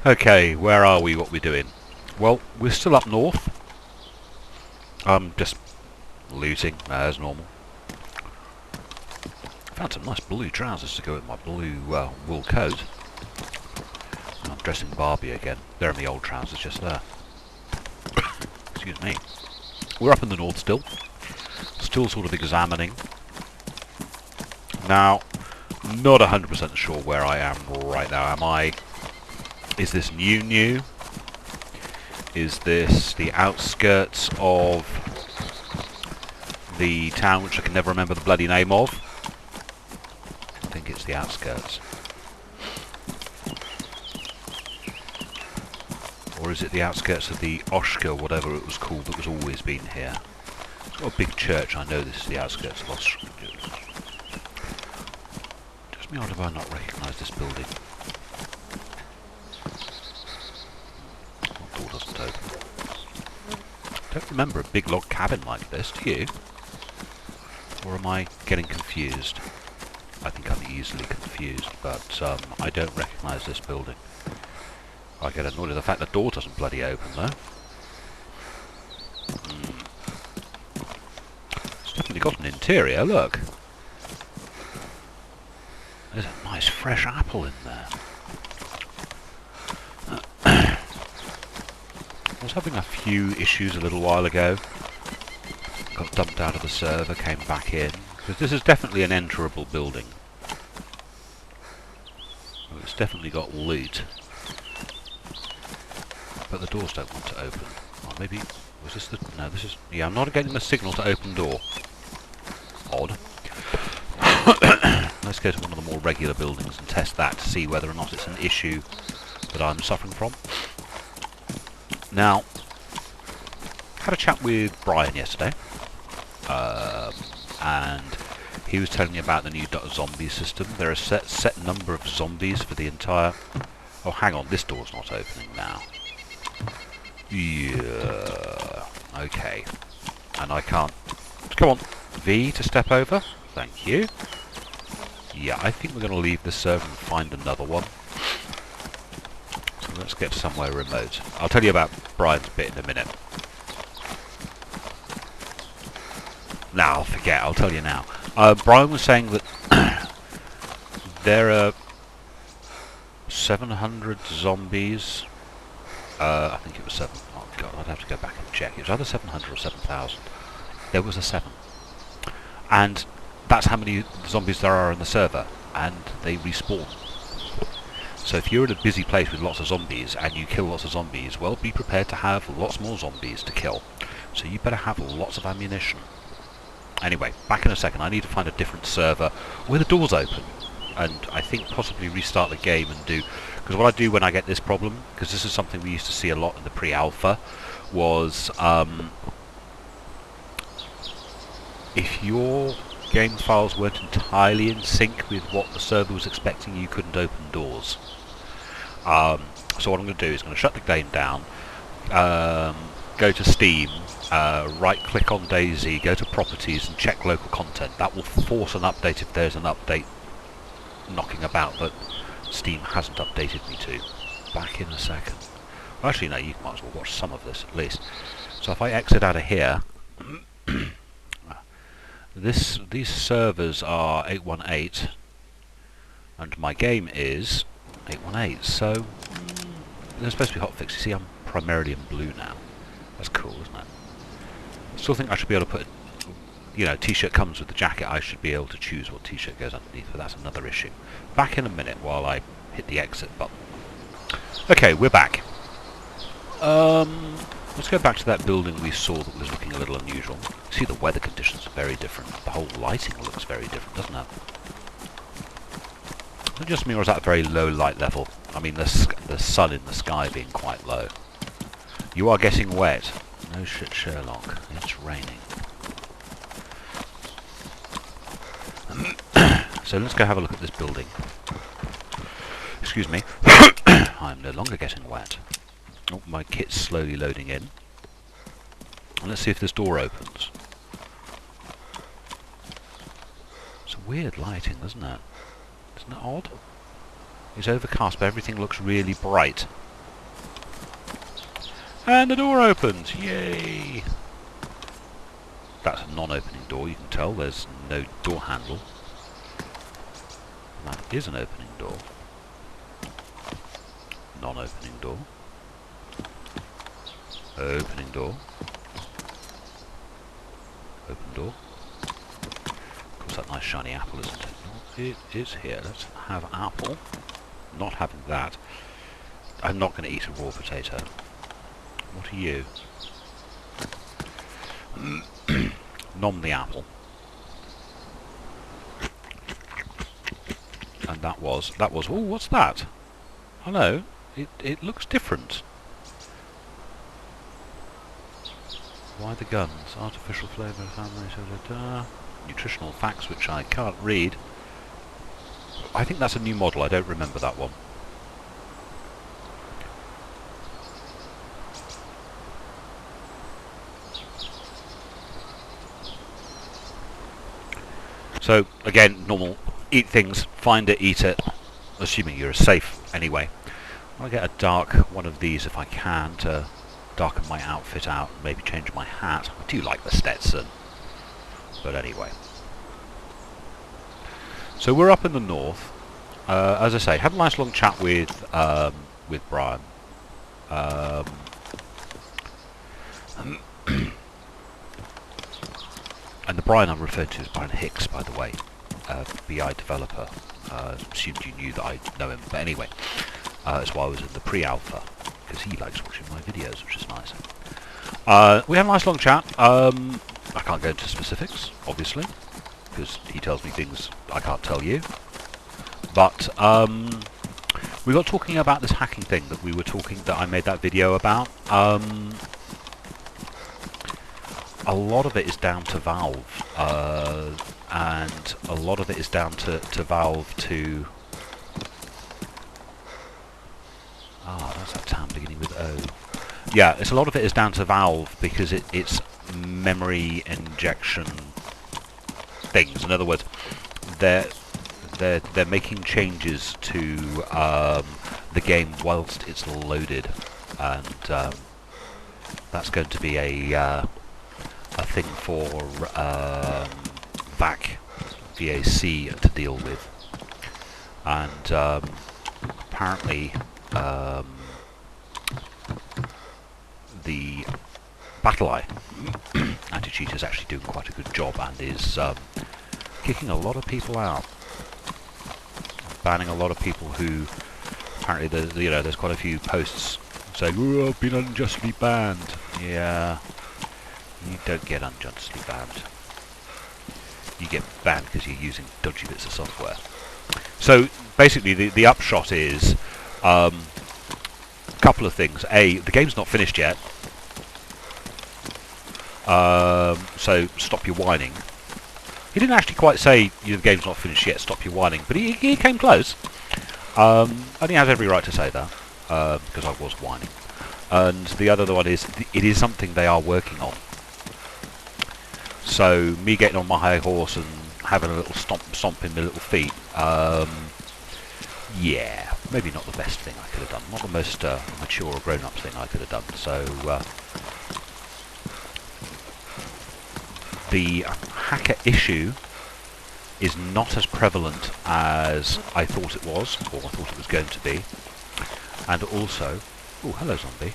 Okay, where are we? What are we doing? Well, we're still up north. Just looting, as normal. Found some nice blue trousers to go with my blue wool coat. I'm dressing Barbie again. They're in the old trousers just there. Excuse me. We're up in the north still. Still sort of examining. Now, not 100% sure where I am right now. Am I... Is this new? Is this the outskirts of the town which I can never remember the bloody name of? I think it's the outskirts. Or is it the outskirts of the Oshka, whatever it was called, that was always been here? It's got a big church, I know this is the outskirts of Oshka. Just me odd if I not recognise this building. Door doesn't open. I don't remember a big log cabin like this, do you? Or am I getting confused? I think I'm easily confused, but I don't recognise this building. I get annoyed at the fact the door doesn't bloody open, though. It's definitely got an interior, look. There's a nice fresh apple in there. I was having a few issues a little while ago. Got dumped out of the server, came back in. Because this is definitely an enterable building. Well, it's definitely got loot. But the doors don't want to open. Or maybe... Was this the... No, this is... Yeah, I'm not getting the signal to open door. Odd. Let's go to one of the more regular buildings and test that to see whether or not it's an issue that I'm suffering from. Now, had a chat with Brian yesterday, and he was telling me about the new zombie system. There are a set number of zombies for the entire... Oh, hang on, this door's not opening now. Yeah, okay. And I can't... Come on, V to step over. Thank you. Yeah, I think we're going to leave this server and find another one. So let's get somewhere remote. I'll tell you about Brian's bit in a minute. Nah, I'll forget. I'll tell you now. Brian was saying that there are 700 zombies. I think it was 7. Oh god, I'd have to go back and check. It was either 700 or 7,000. There was a 7. And that's how many zombies there are in the server. And they respawn. So if you're in a busy place with lots of zombies and you kill lots of zombies, well, be prepared to have lots more zombies to kill. So you better have lots of ammunition. Anyway, back in a second. I need to find a different server where the door's open. And I think possibly restart the game and do... Because what I do when I get this problem, because this is something we used to see a lot in the pre-alpha, was if your game files weren't entirely in sync with what the server was expecting, you couldn't open doors. So what I'm going to do is I'm going to shut the game down, go to Steam, right-click on Dayz, go to Properties and check local content. That will force an update if there's an update knocking about, but Steam hasn't updated me to. Back in a second. Well, actually, no, you might as well watch some of this at least. So if I exit out of here, these servers are 818, and my game is 818. So there's supposed to be hotfix. You see, I'm primarily in blue now. That's cool, isn't it? I still think I should be able to put, you know, t-shirt comes with the jacket. I should be able to choose what t-shirt goes underneath, but that's another issue. Back in a minute while I hit the exit button. Okay, we're back. Let's go back to that building we saw that was looking a little unusual. See, the weather conditions are very different. The whole lighting looks very different, doesn't it? Not just me, or is that a very low light level? I mean, the sun in the sky being quite low. You are getting wet. No shit, Sherlock. It's raining. So let's go have a look at this building. Excuse me. I'm no longer getting wet. Oh, my kit's slowly loading in. And let's see if this door opens. It's weird lighting, isn't it? Isn't it odd? It's overcast, but everything looks really bright. And the door opens! Yay! That's a non-opening door, you can tell. There's no door handle. And that is an opening door. Non-opening door. Opening door. Open door. Of course, that nice shiny apple, isn't it? It is here. Let's have apple. Not having that. I'm not going to eat a raw potato. What are you? Nom the apple. And that was, oh, what's that? Hello, it looks different. Why the guns? Artificial flavour, family, nutritional facts which I can't read. I think that's a new model, I don't remember that one. So, again, normal, eat things, find it, eat it, assuming you're safe anyway. I'll get a dark one of these if I can to darken my outfit out and maybe change my hat. I do like the Stetson, but anyway. So we're up in the north. As I say, had a nice long chat with Brian. And the Brian I'm referring to is Brian Hicks, by the way, BI developer. Assumed you knew that I know him, but anyway, that's why I was in the pre-alpha, because he likes watching my videos, which is nice. We had a nice long chat. I can't go into specifics, obviously, because he tells me things I can't tell you. But we got talking about this hacking thing that I made that video about. A lot of it is down to Valve, and a lot of it is down to Valve to... Ah, that's that town beginning with O. Yeah, a lot of it is down to Valve because it's memory injection things. In other words, they're making changes to the game whilst it's loaded, and that's going to be a thing for VAC to deal with, and apparently the BattleEye anti-cheat is actually doing quite a good job and is kicking a lot of people out, banning a lot of people who apparently there's quite a few posts saying, "Oh, I've been unjustly banned." Yeah. You don't get unjustly banned. You get banned because you're using dodgy bits of software. So basically the upshot is a couple of things. A, the game's not finished yet. So stop your whining. He didn't actually quite say the game's not finished yet, stop your whining, but he came close. And he has every right to say that, because I was whining. And the other one is, it is something they are working on. So me getting on my high horse and having a little stomp in my little feet, yeah, maybe not the best thing I could have done, not the most mature or grown-up thing I could have done. So the hacker issue is not as prevalent as I thought it was, or I thought it was going to be. And also, oh, hello zombie.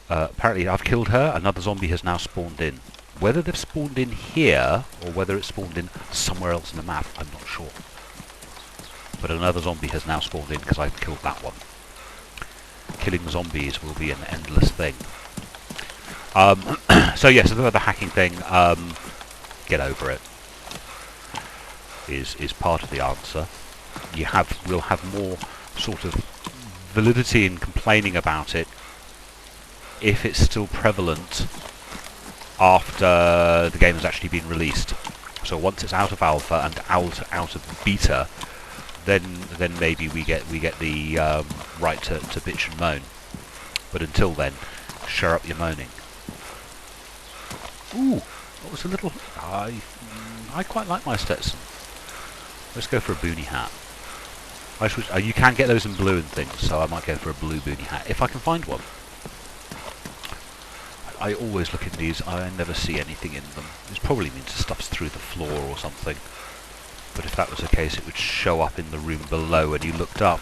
Apparently I've killed her, another zombie has now spawned in. Whether they've spawned in here, or whether it's spawned in somewhere else in the map, I'm not sure. But another zombie has now spawned in because I've killed that one. Killing zombies will be an endless thing. So yes, the hacking thing, get over it, is part of the answer. We'll have more sort of validity in complaining about it if it's still prevalent after the game has actually been released. So once it's out of alpha and out of beta, then maybe we get the right to bitch and moan. But until then, shut up your moaning. Ooh, that was a little... I quite like my Stetson. Let's go for a boonie hat. You can get those in blue and things, so I might go for a blue boonie hat if I can find one. I always look in these. I never see anything in them. This probably means the stuff's through the floor or something. But if that was the case, it would show up in the room below when you looked up.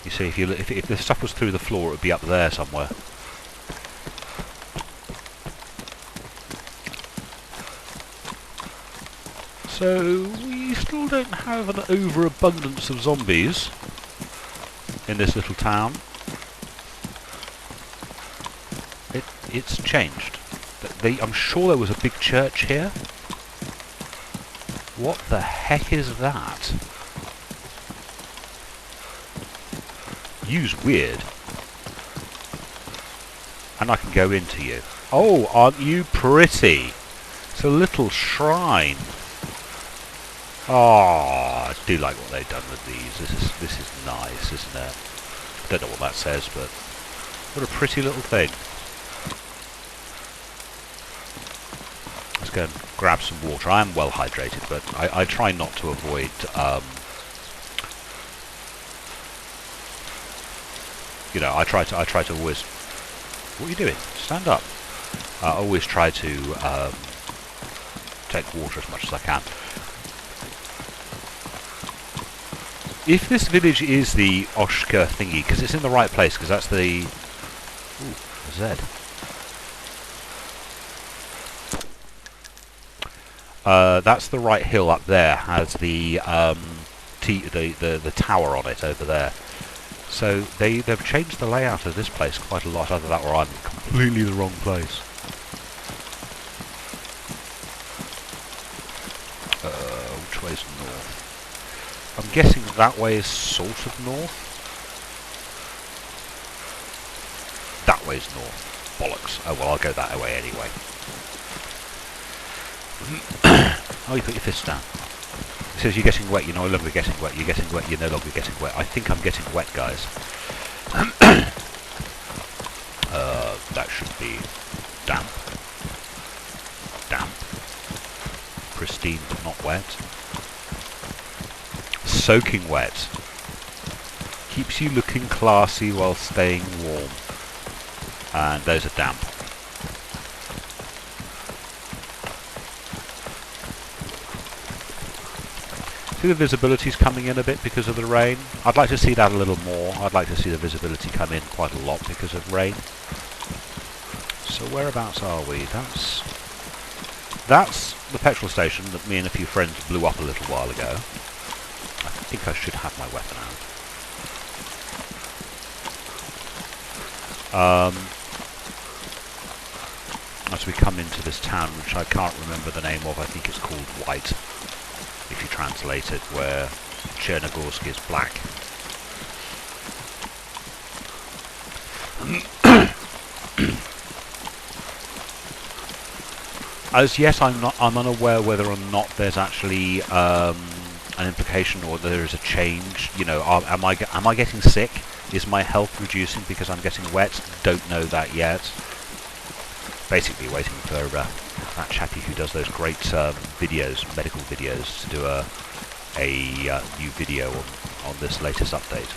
You see, if the stuff was through the floor, it would be up there somewhere. So we still don't have an overabundance of zombies in this little town. It's changed. I'm sure there was a big church here. What the heck is that? You's weird. And I can go into you. Oh, aren't you pretty? It's a little shrine. Ah, I do like what they've done with these. This is nice, isn't it? I don't know what that says, but what a pretty little thing. Let's go and grab some water. I am well hydrated, but I try not to avoid you know, I try to always. What are you doing? Stand up. I always try to take water as much as I can. If this village is the Oshka thingy, because it's in the right place, because that's the... Ooh, Z. That's the right hill up there, has the the tower on it over there. So they've changed the layout of this place quite a lot, either that or I'm completely the wrong place. Which way's north? I'm guessing that way is sort of north. That way's north. Bollocks. Oh well, I'll go that way anyway. Oh, you put your fists down. It says you're getting wet, you're no longer getting wet, you're getting wet, you're no longer getting wet. I think I'm getting wet, guys. That should be damp. Damp. Pristine but not wet. Soaking wet. Keeps you looking classy while staying warm. And those are damp. See the visibility's coming in a bit because of the rain. I'd like to see that a little more. I'd like to see the visibility come in quite a lot because of rain. So whereabouts are we? That's the petrol station that me and a few friends blew up a little while ago. I think I should have my weapon out. As we come into this town, which I can't remember the name of, I think it's called White, if you translate it, where Chernogorsk is black. As yet, I'm unaware whether or not there's actually an implication or there is a change. You know, am I getting sick? Is my health reducing because I'm getting wet? Don't know that yet. Basically, waiting for that chappie who does those great videos, medical videos, to do a new video on this latest update.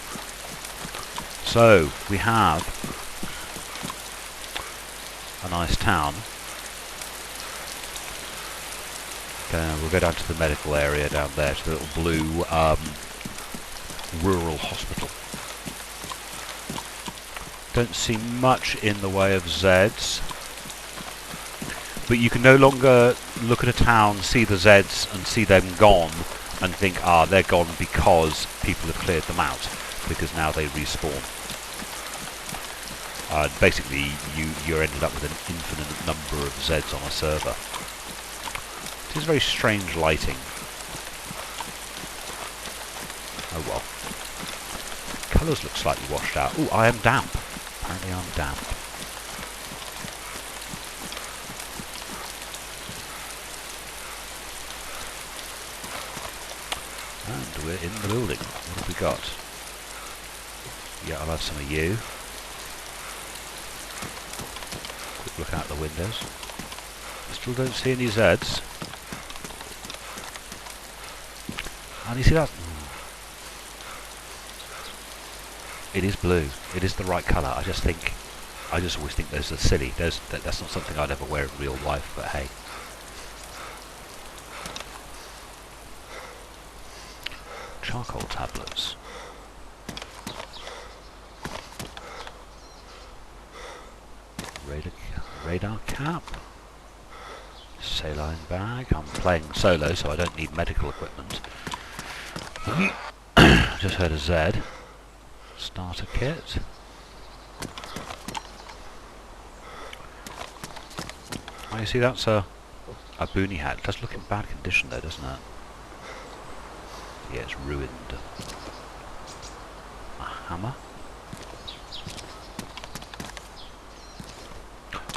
So we have a nice town. We'll go down to the medical area down there, to the little blue rural hospital. Don't see much in the way of Zeds. But you can no longer look at a town, see the Zeds, and see them gone, and think, ah, they're gone because people have cleared them out, because now they respawn. Basically, you're ended up with an infinite number of Zeds on a server. It is very strange lighting. Oh well. Colours look slightly washed out. Ooh, I am damp. Apparently I'm damp. And we're in the building. What have we got? Yeah, I'll have some of you. Quick look out the windows. There's Still don't see any Zs. And you see that? It is blue. It is the right colour. I just always think those are silly. That's not something I'd ever wear in real life, but hey. Charcoal tablets. Radar cap. Saline bag. I'm playing solo, so I don't need medical equipment. Just heard a Z. Starter kit. Oh, you see, that's a boonie hat. It does look in bad condition though, doesn't it? Yeah, it's ruined. A hammer.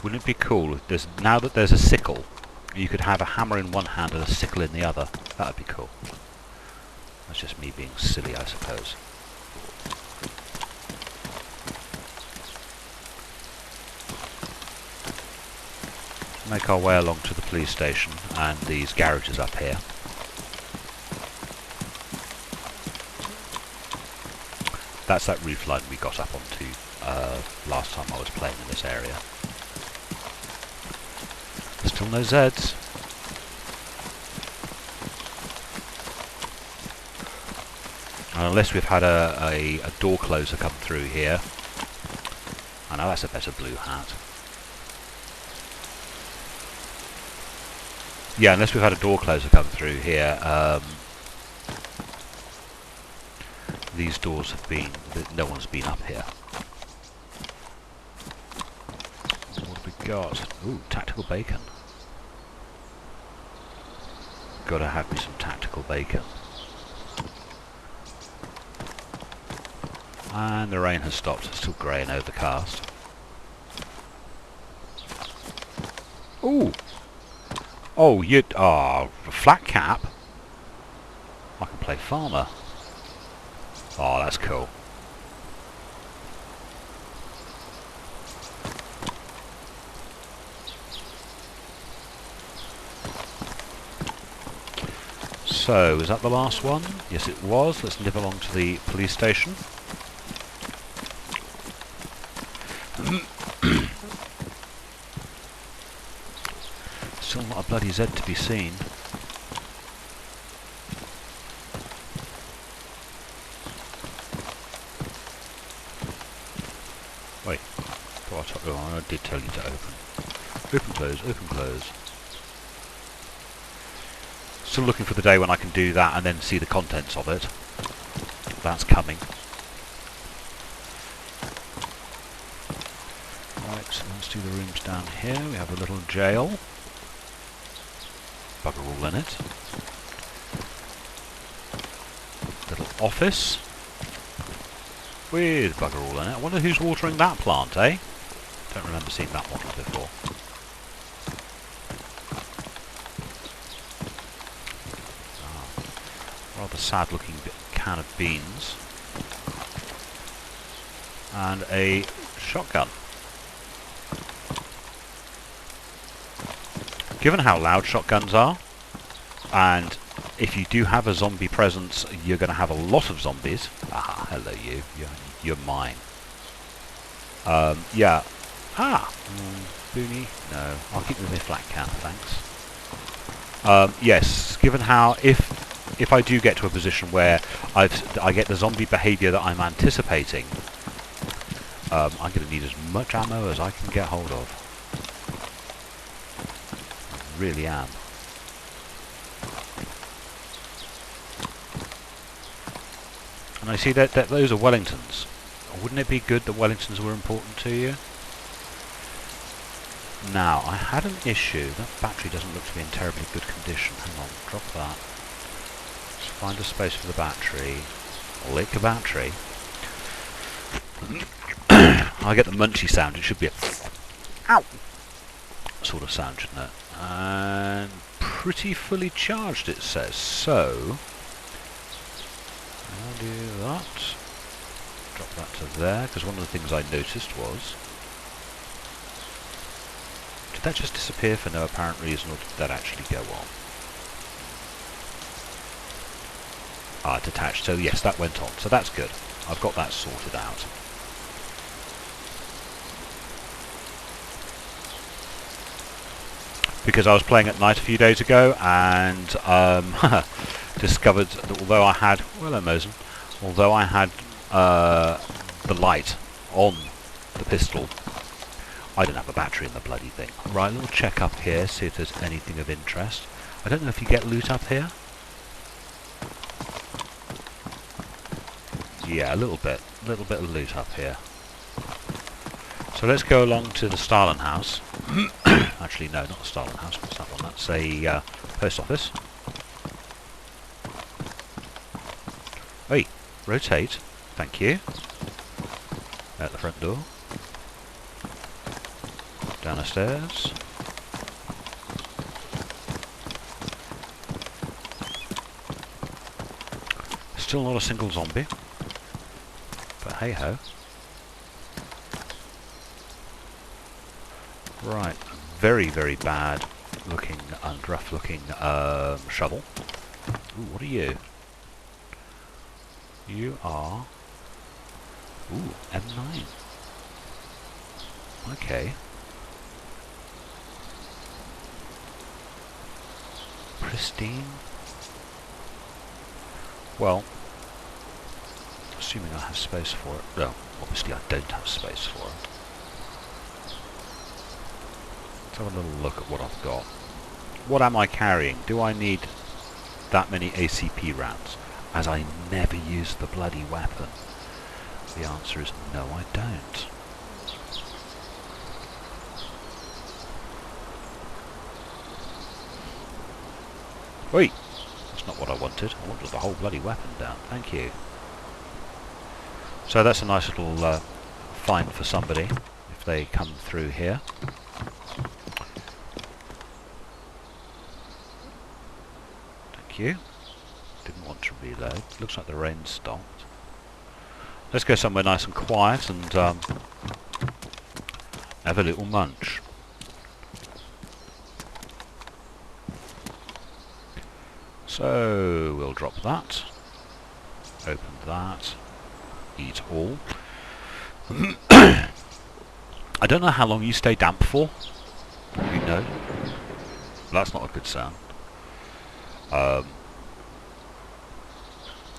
Wouldn't it be cool if now that there's a sickle, you could have a hammer in one hand and a sickle in the other? That would be cool. That's just me being silly, I suppose. Make our way along to the police station and these garages up here. That's that roof line we got up onto last time I was playing in this area. Still no Zs. Unless we've had a door closer come through here. I know that's a better blue hat. Yeah, unless we've had a door closer come through here. These doors have been... no one's been up here. What have we got? Ooh, tactical bacon. Gotta have me some tactical bacon. And the rain has stopped. It's still grey and overcast. Ooh! Oh, a flat cap? I can play farmer. Oh, that's cool. So, is that the last one? Yes, it was. Let's nip along to the police station. Still not a bloody Z to be seen. Wait. Oh, I did tell you to open. Open, close, open, close. Still looking for the day when I can do that and then see the contents of it. That's coming. Right, so let's do the rooms down here. We have a little jail. Bugger all in it. Little office. With bugger all in it. I wonder who's watering that plant, eh? Don't remember seeing that model before. Rather sad looking can of beans. And a shotgun. Given how loud shotguns are, and if you do have a zombie presence, you're going to have a lot of zombies. Ah, hello you. You're mine. Yeah. Boonie? No. I'll keep with my flat cap, thanks. Yes, given how if I do get to a position where I get the zombie behaviour that I'm anticipating, I'm going to need as much ammo as I can get hold of. I really am. And I see that those are Wellingtons. Wouldn't it be good that Wellingtons were important to you? Now, I had an issue. That battery doesn't look to be in terribly good condition. Hang on, drop that. Let's find a space for the battery. Lick the battery. I get the munchy sound. It should be a ow sort of sound, shouldn't it? And pretty fully charged, it says. So I'll do that. Drop that to there, because one of the things I noticed was to Did that just disappear for no apparent reason, or did that actually go on? Ah, detached. So yes, that went on. So that's good. I've got that sorted out. Because I was playing at night a few days ago and discovered that although I had, well, hello Mosen, although I had the light on the pistol, I didn't have a battery in the bloody thing. Right, a little check up here, see if there's anything of interest. I don't know if you get loot up here. Yeah, a little bit of loot up here. So let's go along to the Stalin house. Actually, no, not the Stalin house. What's that one? That's a post office. Hey, rotate. Thank you. At the front door. Down the stairs. Still not a single zombie. But hey ho. Right, very, very bad looking and rough looking shovel. Ooh, what are you? You are... Ooh, M9. Okay. Pristine. Well, assuming I have space for it. No, obviously I don't have space for it. Let's have a little look at what I've got. What am I carrying? Do I need that many ACP rounds? As I never use the bloody weapon. The answer is no, I don't. Wait! That's not what I wanted. I wanted the whole bloody weapon down. Thank you. So that's a nice little find for somebody if they come through here. Thank you. Didn't want to reload. Looks like the rain stopped. Let's go somewhere nice and quiet and have a little munch. So we'll drop that. Open that. Eat all. I don't know how long you stay damp for. You know. That's not a good sound. God,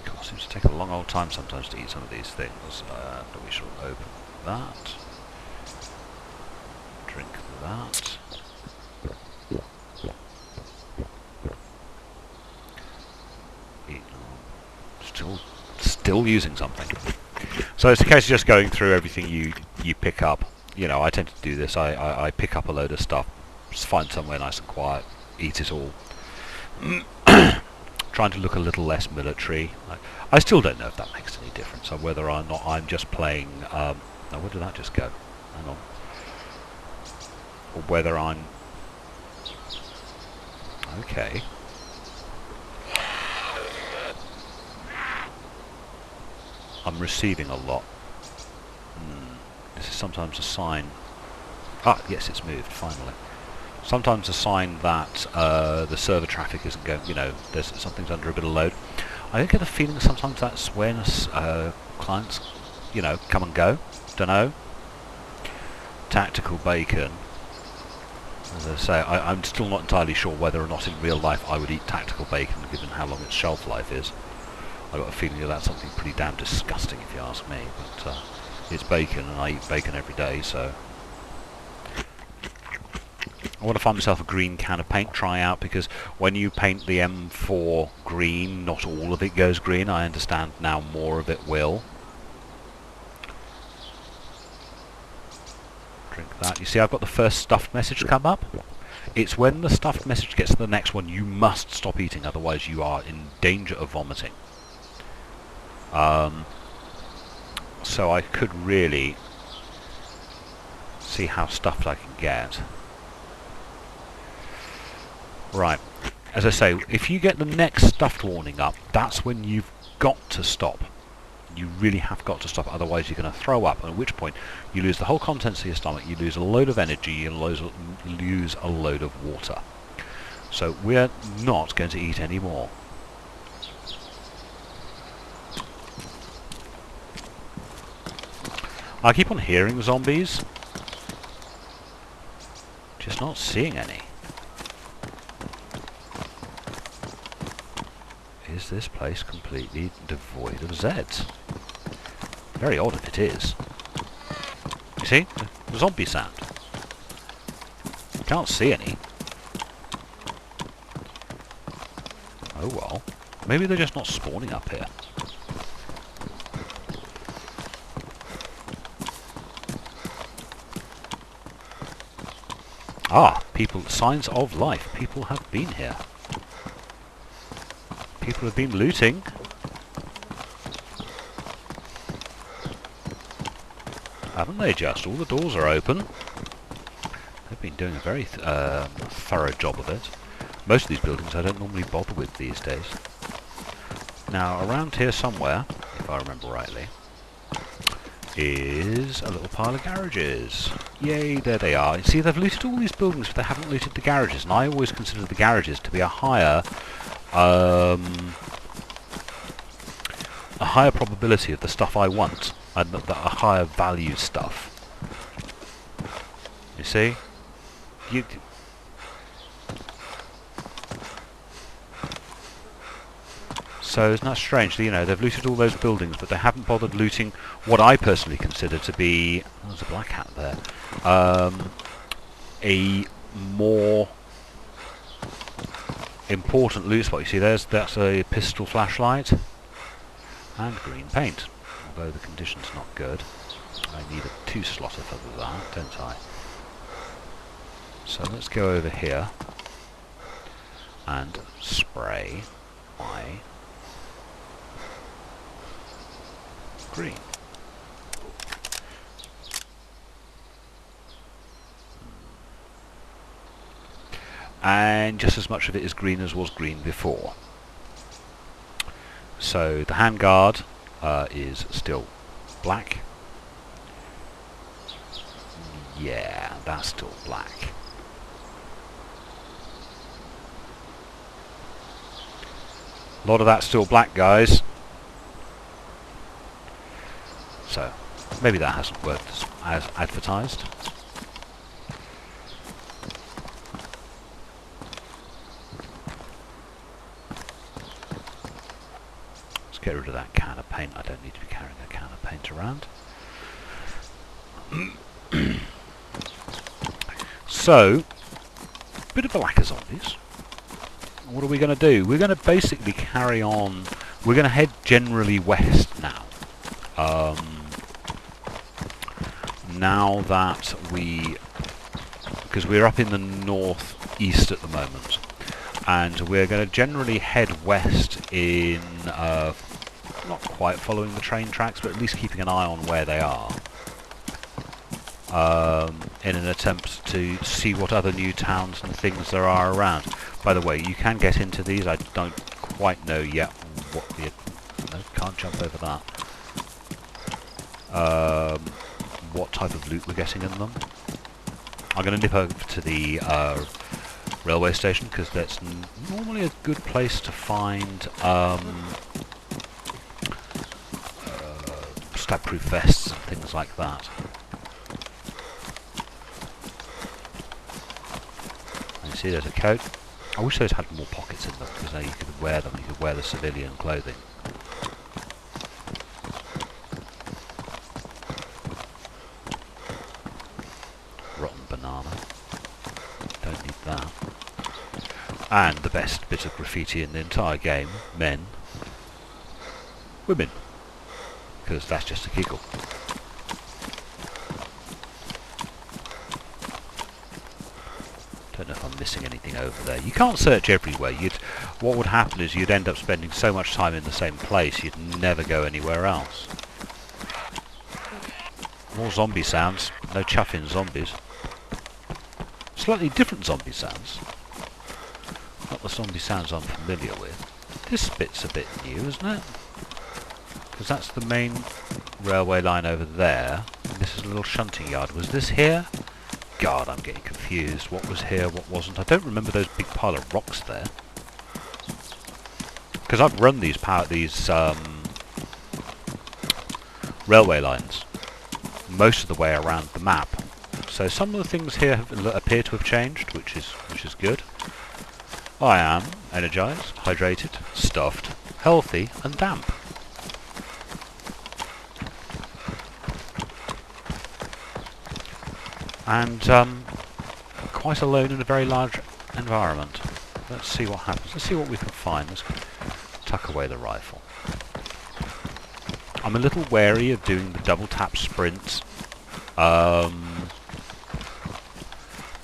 it seems to take a long old time sometimes to eat some of these things. But we shall open that. Drink that. Eat. Still using something. So it's a case of just going through everything you pick up. You know, I tend to do this. I pick up a load of stuff, just find somewhere nice and quiet, eat it all. Trying to look a little less military. I still don't know if that makes any difference, or whether or not I'm just playing... now, where did that just go? Hang on. Or whether I'm... Okay. I'm receiving a lot. This is sometimes a sign... Ah, yes, it's moved, finally. Sometimes a sign that the server traffic isn't going, you know, there's something's under a bit of load. I don't get the feeling sometimes that's when clients, you know, come and go. Don't know. Tactical bacon. As I say, I'm still not entirely sure whether or not in real life I would eat tactical bacon given how long its shelf life is. I've got a feeling that that's something pretty damn disgusting if you ask me, but it's bacon and I eat bacon every day, so... I want to find myself a green can of paint, try out, because when you paint the M4 green, not all of it goes green. I understand now more of it will. Drink that. You see I've got the first stuffed message come up. It's when the stuffed message gets to the next one, you must stop eating, otherwise you are in danger of vomiting. So I could really see how stuffed I can get. Right, as I say, if you get the next stuffed warning up, that's when you've got to stop. You really have got to stop, otherwise you're going to throw up, at which point you lose the whole contents of your stomach, you lose a load of energy, and lose a load of water. So we're not going to eat any more. I keep on hearing zombies, just not seeing any. Is this place completely devoid of Zeds? Very odd if it is. You see? The zombie sound. Can't see any. Oh well. Maybe they're just not spawning up here. Ah, people, signs of life. People have been here. People have been looting. Haven't they just? All the doors are open. They've been doing a very thorough job of it. Most of these buildings I don't normally bother with these days. Now, around here somewhere, if I remember rightly, is a little pile of garages. Yay, there they are. See, they've looted all these buildings, but they haven't looted the garages, and I always consider the garages to be a higher probability of the stuff I want, and a higher value stuff. You see? So isn't that strange? You know, they've looted all those buildings, but they haven't bothered looting what I personally consider to be... Oh, there's a black hat there. A more important loot spot. You see, that's a pistol flashlight and green paint. Although the condition's not good. I need a 2-slotter for that, don't I? So let's go over here and spray my green. And just as much of it is green as was green before. So the handguard is still black. Yeah, that's still black. A lot of that's still black, guys. So maybe that hasn't worked as advertised. Let's get rid of that can of paint. I don't need to be carrying a can of paint around. So, bit of a lack of zombies. What are we going to do? We're going to basically carry on. We're going to head generally west now. Now that because we're up in the northeast at the moment, and we're going to generally head west in, not quite following the train tracks, but at least keeping an eye on where they are, in an attempt to see what other new towns and things there are around. By the way, you can get into these. I don't quite know yet what the... No, can't jump over that. What type of loot we're getting in them. I'm going to nip over to the railway station, because that's normally a good place to find stab-proof vests and things like that. And you see there's a coat. I wish those had more pockets in them, because now you could wear them, you could wear the civilian clothing. Rotten banana. Don't need that. And the best bit of graffiti in the entire game, men, women, because that's just a giggle. Don't know if I'm missing anything over there. You can't search everywhere. What would happen is you'd end up spending so much time in the same place you'd never go anywhere else. More zombie sounds. No chuffing zombies. Slightly different zombie sounds. Not the zombie sounds I'm familiar with. This bit's a bit new, isn't it? Because that's the main railway line over there. And this is a little shunting yard. Was this here? God, I'm getting confused. What was here, what wasn't? I don't remember those big pile of rocks there. Because I've run these railway lines most of the way around the map. So some of the things here appear to have changed, which is good. I am energized, hydrated, stuffed, healthy, and damp. And quite alone in a very large environment. Let's see what happens. Let's see what we can find. Let's tuck away the rifle. I'm a little wary of doing the double tap sprints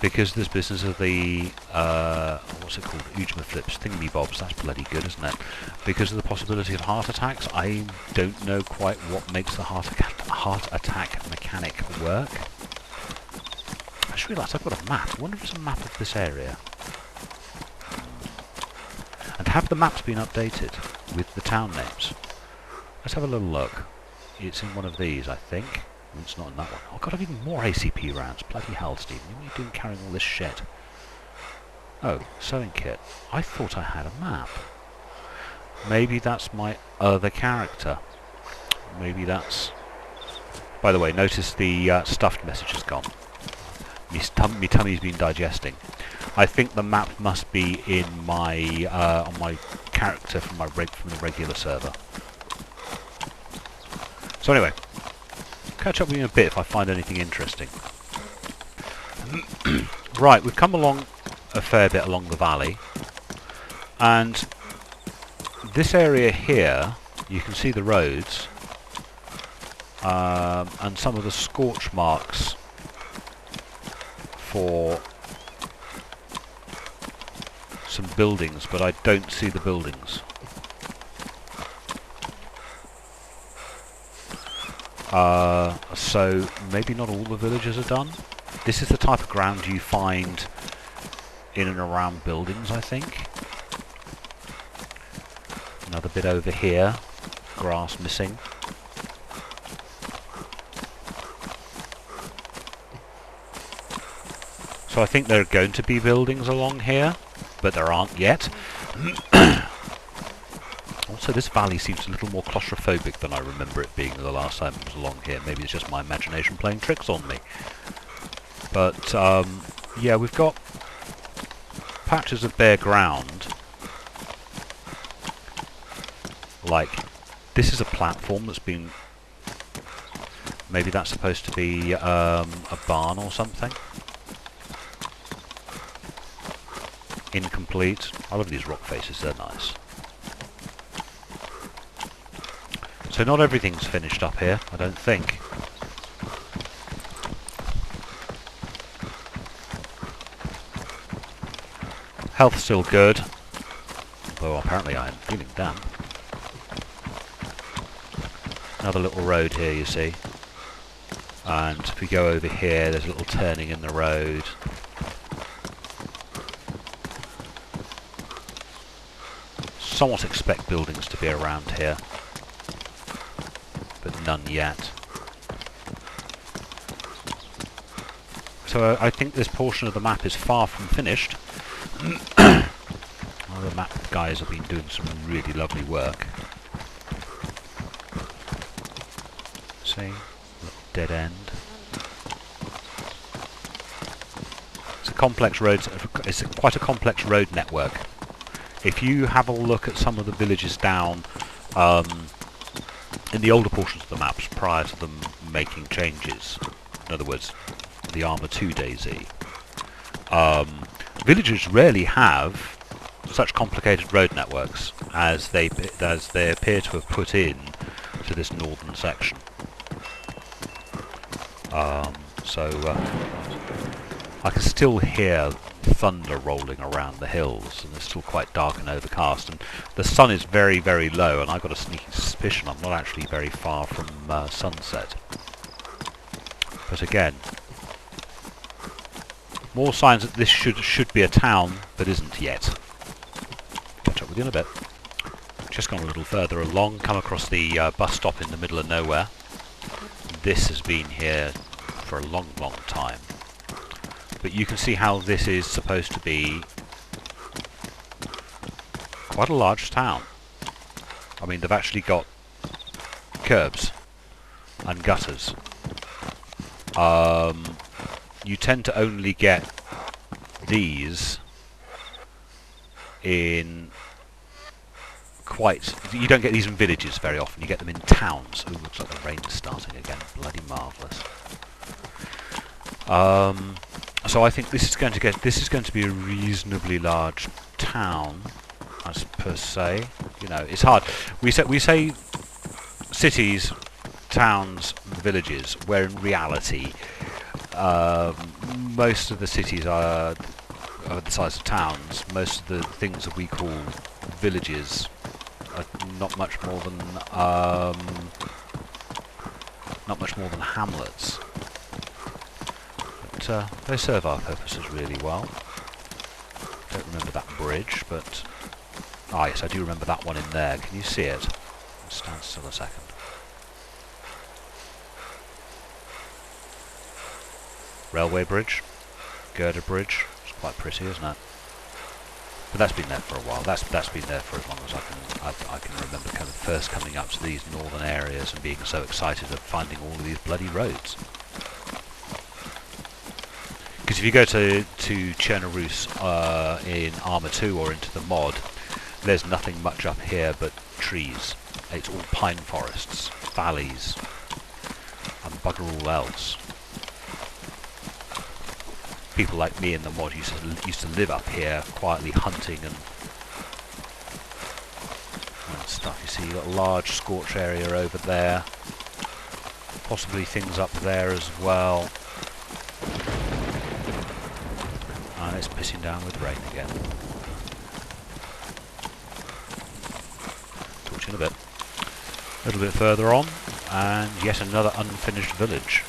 because this business of the what's it called, Ujima flips, thingy bobs. That's bloody good, isn't it? Because of the possibility of heart attacks. I don't know quite what makes the heart attack mechanic work. I just realised I've got a map. I wonder if it's a map of this area. And have the maps been updated with the town names? Let's have a little look. It's in one of these, I think. It's not in that one. Oh god, I've even more ACP rounds. Bloody hell, Stephen. What are you doing carrying all this shit? Oh, sewing kit. I thought I had a map. Maybe that's my other character. Maybe that's... By the way, notice the stuffed message has gone. My tummy's been digesting. I think the map must be in my on my character from the regular server. So anyway, catch up with you in a bit if I find anything interesting. Right, we've come along a fair bit along the valley, and this area here, you can see the roads and some of the scorch marks for some buildings, but I don't see the buildings. So maybe not all the villages are done. This is the type of ground you find in and around buildings, I think. Another bit over here, grass missing. So I think there are going to be buildings along here, but there aren't yet. Also, this valley seems a little more claustrophobic than I remember it being the last time it was along here. Maybe it's just my imagination playing tricks on me. But, yeah, we've got patches of bare ground. Like, this is a platform that's been... Maybe that's supposed to be a barn or something. Incomplete. I love these rock faces, they're nice. So not everything's finished up here, I don't think. Health's still good, although apparently I am feeling damp. Another little road here, you see. And if we go over here, there's a little turning in the road. Somewhat expect buildings to be around here, but none yet. So I think this portion of the map is far from finished. Well, the map guys have been doing some really lovely work. See, little dead end. It's a complex road. It's quite a complex road network. If you have a look at some of the villages down in the older portions of the maps prior to them making changes, in other words, the Armour 2 Dayz, villages rarely have such complicated road networks as they appear to have put in to this northern section. I can still hear thunder rolling around the hills, and it's still quite dark and overcast, and the sun is very, very low, and I've got a sneaking suspicion I'm not actually very far from sunset. But again, more signs that this should be a town, but isn't yet. Catch up with you in a bit. Cheers. Just gone a little further along, come across the bus stop in the middle of nowhere. This has been here for a long, long time. But you can see how this is supposed to be quite a large town. I mean, they've actually got curbs and gutters. You tend to only get these in you don't get these in villages very often. You get them in towns. Ooh, looks like the rain's starting again. Bloody marvellous. So I think this is going to be a reasonably large town, as per se. You know, it's hard. We say cities, towns, villages, where in reality most of the cities are the size of towns. Most of the things that we call villages are not much more than hamlets. But they serve our purposes really well. Don't remember that bridge, but yes, I do remember that one in there. Can you see it? Stand still a second. Railway bridge, girder bridge. It's quite pretty, isn't it? But that's been there for a while. That's been there for as long as I can remember. Kind of first coming up to these northern areas and being so excited of finding all of these bloody roads. Because if you go to Chernarus in Arma 2 or into the mod, there's nothing much up here but trees. It's all pine forests, valleys, and bugger all else. People like me in the mod used to live up here, quietly hunting and stuff. You see, you've got a large scorch area over there. Possibly things up there as well. And it's pissing down with rain again. Talk to you in a bit. A little bit further on, and yet another unfinished village.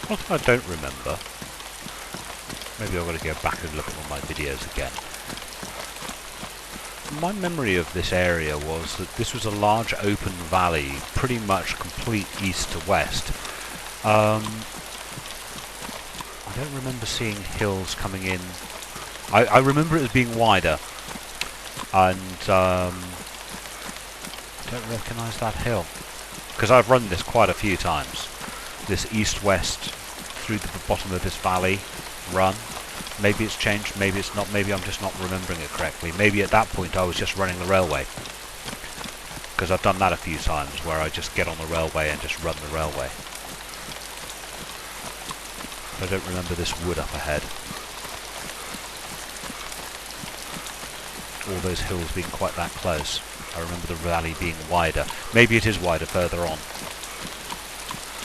What I don't remember, maybe I've got to go back and look at all my videos again. My memory of this area was that this was a large open valley, pretty much complete east to west. I don't remember seeing hills coming in. I remember it as being wider, and I don't recognise that hill, because I've run this quite a few times. This east-west through the bottom of this valley run. Maybe it's changed, maybe it's not, maybe I'm just not remembering it correctly. Maybe at that point I was just running the railway. Because I've done that a few times, where I just get on the railway and just run the railway. I don't remember this wood up ahead. All those hills being quite that close. I remember the valley being wider. Maybe it is wider further on.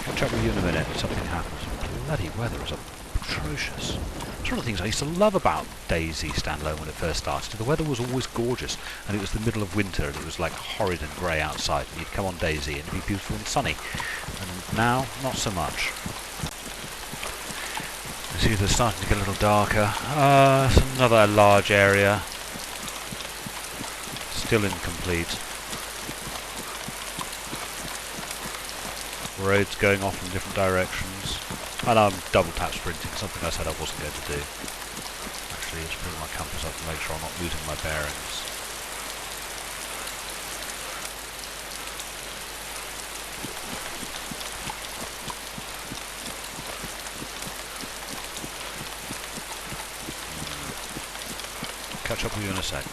Catch up with you in a minute if something happens. Bloody weather is atrocious. It's one of the things I used to love about Dayz standalone when it first started. The weather was always gorgeous, and it was the middle of winter, and it was like horrid and grey outside, and you'd come on Dayz and it'd be beautiful and sunny. And now, not so much. It's either starting to get a little darker. It's another large area. Still incomplete. Roads going off in different directions, and I'm double tap sprinting, something I said I wasn't going to do. Actually, just bring my compass up to make sure I'm not losing my bearings. Catch up with you in a sec.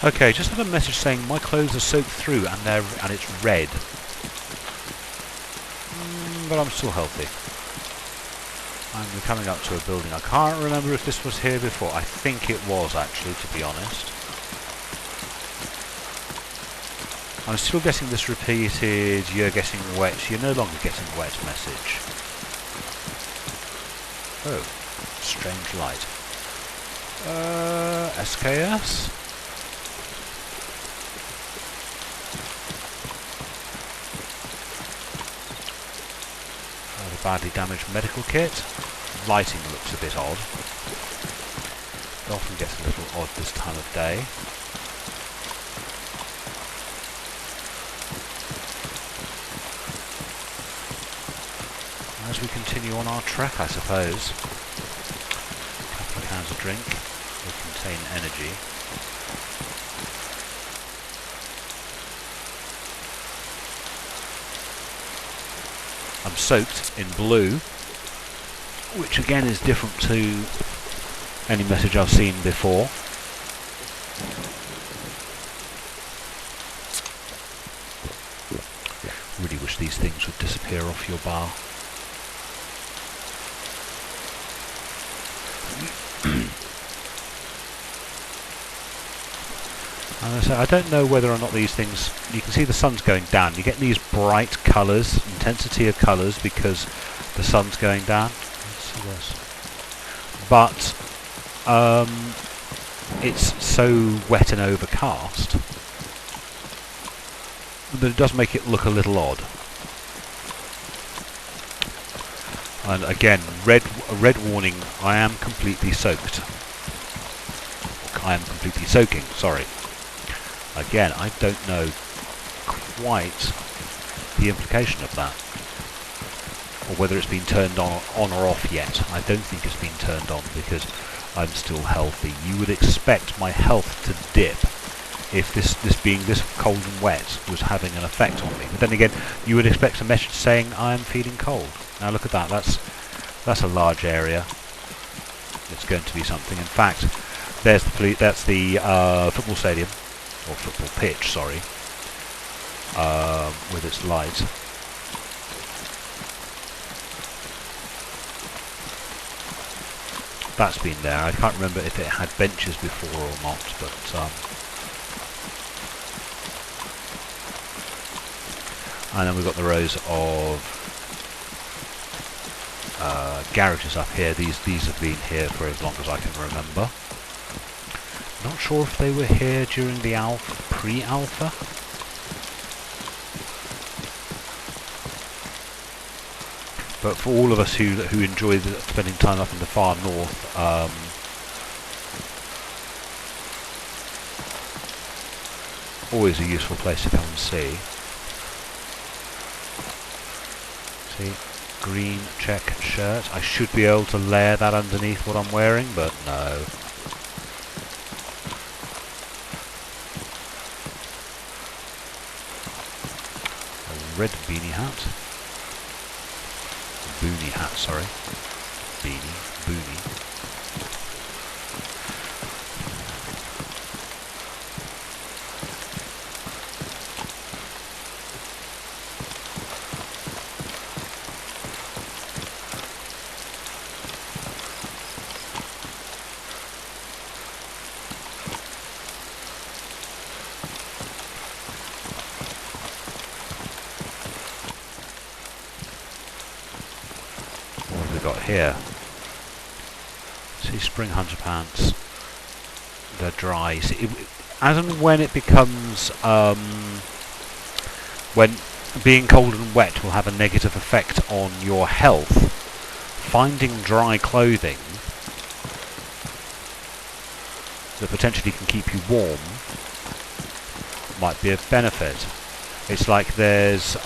Okay, just had a message saying my clothes are soaked through and it's red. But I'm still healthy. And we're coming up to a building. I can't remember if this was here before. I think it was, actually, to be honest. I'm still getting this repeated, you're getting wet, you're no longer getting wet message. Oh, strange light. SKS? badly damaged medical kit. Lighting looks a bit odd. It often gets a little odd this time of day. As we continue on our trek, I suppose. A couple of cans of drink will contain energy. I'm soaked in blue, which again is different to any message I've seen before. Really wish these things would disappear off your bar. I don't know whether or not these things, you can see the sun's going down, you get these bright colours, intensity of colours because the sun's going down. Let's see this. But it's so wet and overcast that it does make it look a little odd. And again, red warning, I am completely soaked. I am completely soaking, sorry. Again, I don't know quite the implication of that, or whether it's been turned on or off yet. I don't think it's been turned on because I'm still healthy. You would expect my health to dip if this being this cold and wet was having an effect on me. But then again, you would expect a message saying I am feeling cold. Now look at that. That's a large area. It's going to be something. In fact, that's the football stadium. Or football pitch, sorry, with its light. That's been there. I can't remember if it had benches before or not, but and then we've got the rows of garages up here. These have been here for as long as I can remember. Not sure if they were here during the pre-alpha. But for all of us who enjoy spending time up in the far north, always a useful place to come and see. See, green check shirt. I should be able to layer that underneath what I'm wearing, but no. Red beanie hat. Boonie hat, sorry. Beanie, boonie. Here, see, spring hunter pants, they're dry. See, as and when it becomes, when being cold and wet will have a negative effect on your health, finding dry clothing that potentially can keep you warm might be of benefit. It's like there's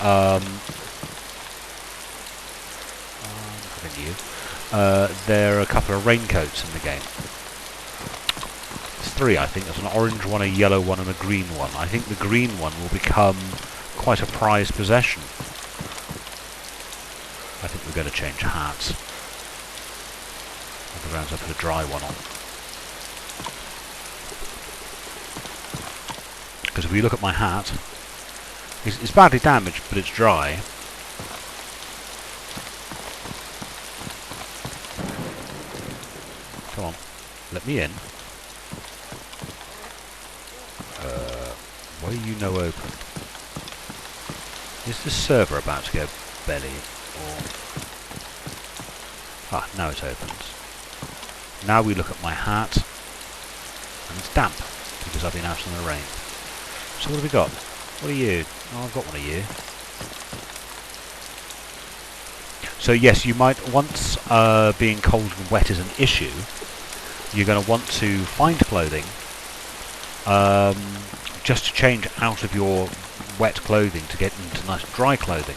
there are a couple of raincoats in the game. There's three, I think. There's an orange one, a yellow one, and a green one. I think the green one will become quite a prized possession. I think we're going to change hats. Otherwise, I'll put a dry one on. Because if we look at my hat, it's badly damaged, but it's dry. Come on, let me in. Why are you no open? Is the server about to go belly? Or... ah, now it opens. Now we look at my hat, and it's damp, because I've been out in the rain. So what have we got? What are you? Oh, I've got one of you. So yes, you might, once being cold and wet is an issue, you're going to want to find clothing just to change out of your wet clothing to get into nice dry clothing.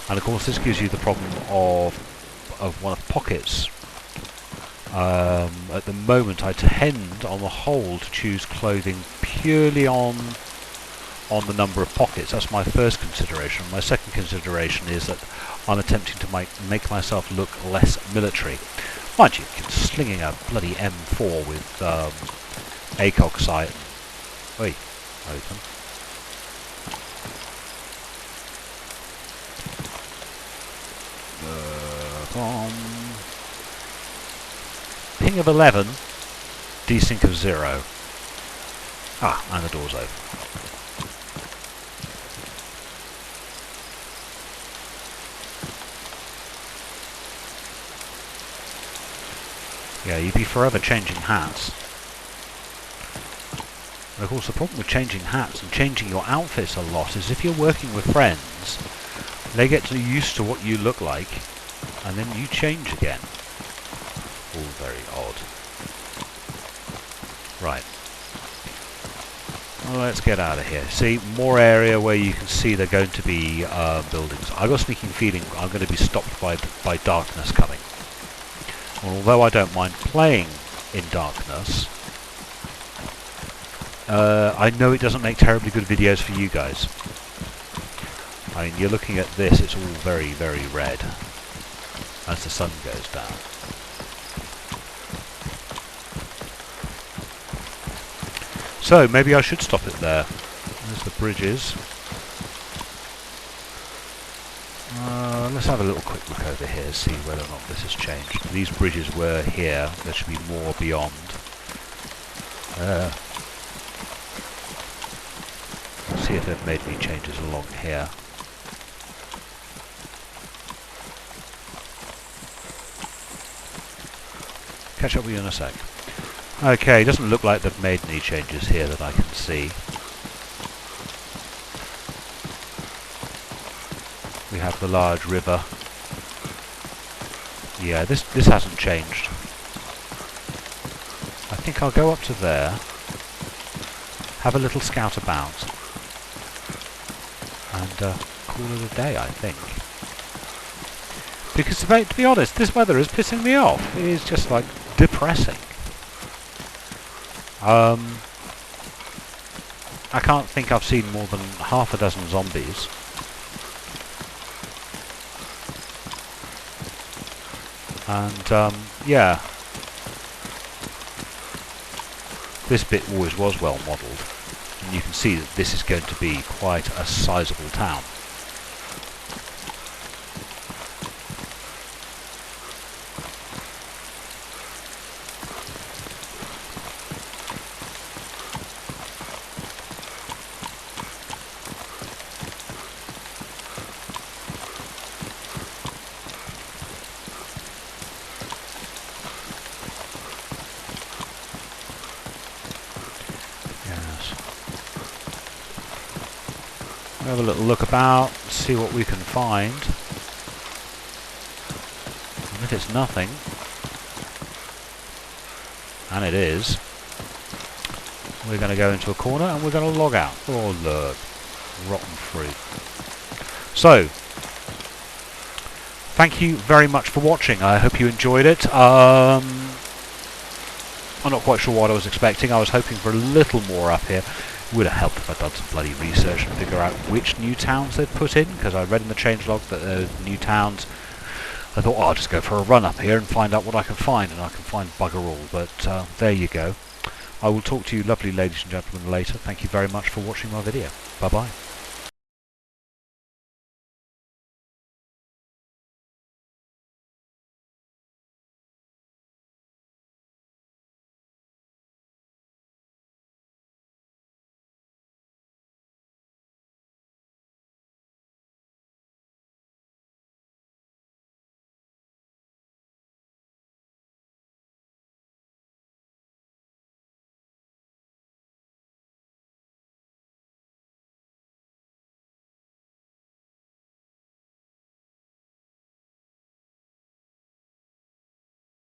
And of course this gives you the problem of one of the pockets. At the moment I tend on the whole to choose clothing purely on the number of pockets. That's my first consideration. My second consideration is that I'm attempting to make myself look less military. Mind you, slinging a bloody M4 with ACOG sight. Oi, open. Ping of 11, desync of 0. Ah, and the door's open. Yeah, you'd be forever changing hats. And of course the problem with changing hats and changing your outfits a lot is if you're working with friends, they get used to what you look like, and then you change again. All very odd. Right. Well, let's get out of here. See, more area where you can see they're going to be buildings. I've got a sneaking feeling I'm going to be stopped by darkness coming. And although I don't mind playing in darkness, I know it doesn't make terribly good videos for you guys. I mean, you're looking at this, it's all very, very red as the sun goes down. So, maybe I should stop it there. There's the bridges. Let's have a little quick look over here, see whether or not this has changed. These bridges were here, there should be more beyond. See if they've made any changes along here. Catch up with you in a sec. Okay, doesn't look like they've made any changes here that I can see. We have the large river. Yeah, this hasn't changed. I think I'll go up to there, have a little scout about, and call it a day, I think. Because to be honest, this weather is pissing me off. It is just like depressing. I can't think I've seen more than half a dozen zombies. And yeah, this bit always was well modelled, and you can see that this is going to be quite a sizable town. Have a little look about, see what we can find. And if it's nothing, and it is, we're going to go into a corner and we're going to log out. Oh look, rotten fruit. So, thank you very much for watching. I hope you enjoyed it. I'm not quite sure what I was expecting. I was hoping for a little more up here. It would have helped if I'd done some bloody research and figure out which new towns they'd put in, because I read in the changelog that there were new towns. I thought, oh, I'll just go for a run up here and find out what I can find, and I can find bugger all. But there you go. I will talk to you lovely ladies and gentlemen later. Thank you very much for watching my video. Bye bye.